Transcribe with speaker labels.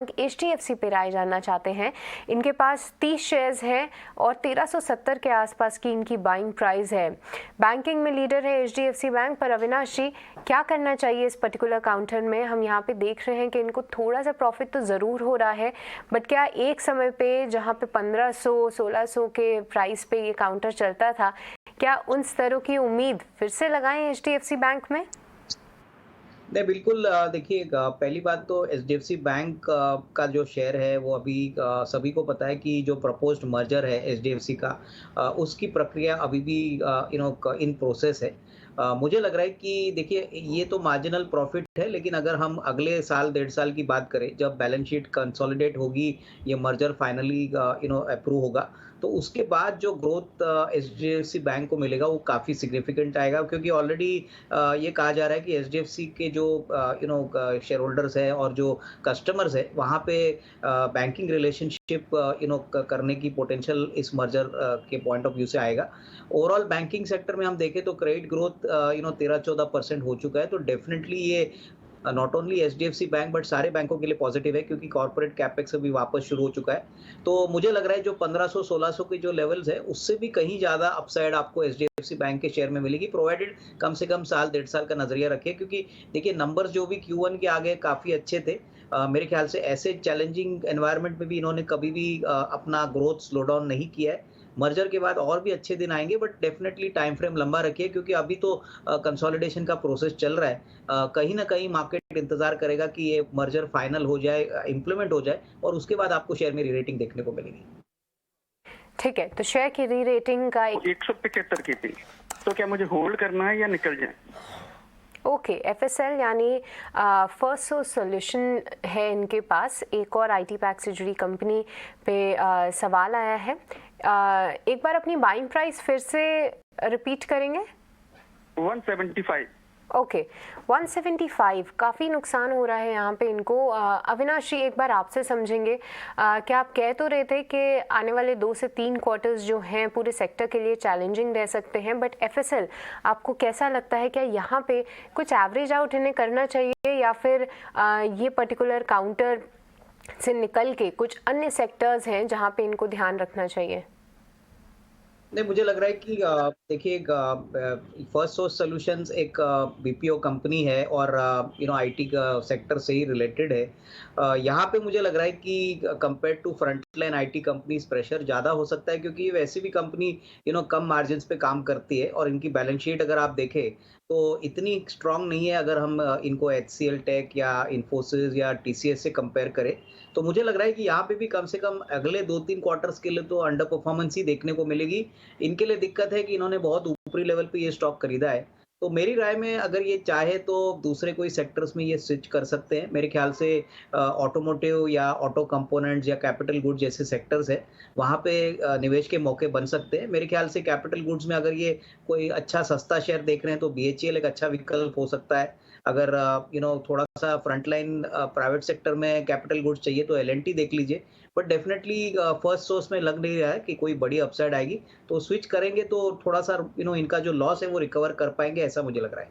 Speaker 1: HDFC पे राय जानना चाहते हैं। इनके पास 30 शेयर्स हैं और 1370 के आसपास की इनकी बाइंग प्राइस है। बैंकिंग में लीडर है एचडीएफसी बैंक, पर अविनाश जी क्या करना चाहिए इस पर्टिकुलर काउंटर में? हम यहाँ पे देख रहे हैं कि इनको थोड़ा सा प्रॉफिट तो ज़रूर हो रहा है, बट क्या एक समय पे जहाँ पे 1500-1600 के प्राइस पे ये काउंटर चलता था, क्या उन स्तरों की उम्मीद फिर से लगाएं एचडीएफसी बैंक में?
Speaker 2: नहीं, बिल्कुल देखिए पहली बात तो एचडीएफसी बैंक का जो शेयर है वो अभी सभी को पता है कि जो प्रपोज्ड मर्जर है एचडीएफसी का उसकी प्रक्रिया अभी भी इन प्रोसेस है। मुझे लग रहा है कि देखिए ये तो मार्जिनल प्रॉफिट है, लेकिन अगर हम अगले साल 1.5 साल की बात करें, जब बैलेंस शीट कंसोलिडेट होगी, ये मर्जर फाइनली अप्रूव होगा, तो उसके बाद जो ग्रोथ एचडीएफसी बैंक को मिलेगा वो काफ़ी सिग्निफिकेंट आएगा, क्योंकि ऑलरेडी ये कहा जा रहा है कि एचडीएफसी के जो शेयर होल्डर्स हैं और जो कस्टमर्स हैं, वहाँ पे बैंकिंग रिलेशनशिप करने की पोटेंशियल इस मर्जर के पॉइंट ऑफ व्यू से आएगा। ओवरऑल बैंकिंग सेक्टर में हम देखें तो क्रेडिट ग्रोथ 13-14% हो चुका है, तो डेफिनेटली ये not only HDFC bank but सारे बैंकों के लिए पॉजिटिव है, क्योंकि कॉर्पोरेट कैपेक्स अभी वापस शुरू हो चुका है। तो मुझे लग रहा है जो 1500-1600 के जो लेवल्स है, उससे भी कहीं ज़्यादा अपसाइड आपको एचडीएफसी बैंक के शेयर में मिलेगी, प्रोवाइडेड कम से कम साल 1.5 साल का नज़रिया रखें, क्योंकि देखिए नंबर्स जो भी Q1 के आगे काफ़ी अच्छे थे। मेरे ख्याल से ऐसे चैलेंजिंग एनवायरनमेंट में भी इन्होंने कभी भी अपना ग्रोथ स्लो डाउन नहीं किया है। मर्जर के बाद और भी अच्छे दिन आएँगे, बट डेफिनिटली टाइम फ्रेम लंबा रखिए, क्योंकि अभी तो कंसोलिडेशन का प्रोसेस चल रहा है। कहीं न कहीं मार्केट इंतज़ार करेगा कि ये मर्जर फाइनल हो जाए, इम्प्लीमेंट हो जाए, और उसके बाद आपको शेयर में री-रेटिंग देखने को मिलेगी।
Speaker 1: ठीक है, तो शेयर की री रेटिंग का
Speaker 3: 175 की थी, तो क्या मुझे होल्ड करना है या निकल जाए?
Speaker 1: ओके, एफएसएल यानी फर्स्ट सोर्स सॉल्यूशन है इनके पास। एक और आईटी पैक से जुड़ी कंपनी पे सवाल आया है। एक बार अपनी बाइंग प्राइस फिर से रिपीट करेंगे?
Speaker 3: 175।
Speaker 1: ओके, 175। काफ़ी नुकसान हो रहा है यहाँ पे इनको। अविनाश जी, एक बार आपसे समझेंगे। क्या आप कह तो रहे थे कि आने वाले 2 से 3 क्वार्टर्स जो हैं पूरे सेक्टर के लिए चैलेंजिंग रह सकते हैं, बट एफएसएल आपको कैसा लगता है? क्या यहाँ पे कुछ एवरेज आउट इन्हें करना चाहिए, या फिर ये पर्टिकुलर काउंटर से निकल के कुछ अन्य सेक्टर्स हैं जहाँ पे इनको ध्यान रखना चाहिए?
Speaker 2: नहीं, मुझे लग रहा है कि देखिए फर्स्ट सोर्स सॉल्यूशंस एक बीपीओ कंपनी है और आईटी का सेक्टर से ही रिलेटेड है। यहाँ पे मुझे लग रहा है कि compare to frontline IT companies pressure ज़्यादा हो सकता है, क्योंकि ये वैसे भी कंपनी कम मार्जिन्स पे काम करती है, और इनकी बैलेंस शीट अगर आप देखें तो इतनी स्ट्रांग नहीं है अगर हम इनको एचसीएल टेक या इन्फोसिस या टीसीएस से कंपेयर करें। तो मुझे लग रहा है कि यहाँ पे भी कम से कम अगले 2-3 क्वार्टर्स के लिए तो अंडर परफॉर्मेंस ही देखने को मिलेगी। इनके लिए दिक्कत है कि इन्होंने बहुत ऊपरी लेवल पे ये स्टॉक खरीदा है। तो मेरी राय में अगर ये चाहे तो दूसरे कोई सेक्टर्स में ये स्विच कर सकते हैं। मेरे ख्याल से ऑटोमोटिव या ऑटो कंपोनेंट्स या कैपिटल गुड्स जैसे सेक्टर्स हैं, वहाँ पे निवेश के मौके बन सकते हैं। मेरे ख्याल से कैपिटल गुड्स में अगर ये कोई अच्छा सस्ता शेयर देख रहे हैं तो बीएचईएल एक अच्छा विकल्प हो सकता है। अगर थोड़ा-सा फ्रंटलाइन प्राइवेट सेक्टर में कैपिटल गुड्स चाहिए तो एल&टी देख लीजिए। बट डेफिनिटली फर्स्ट सोर्स में लग नहीं रहा है कि कोई बड़ी अपसाइड आएगी, तो स्विच करेंगे तो थोड़ा-सा इनका जो लॉस है वो रिकवर कर पाएँगे, ऐसा मुझे लग रहा है।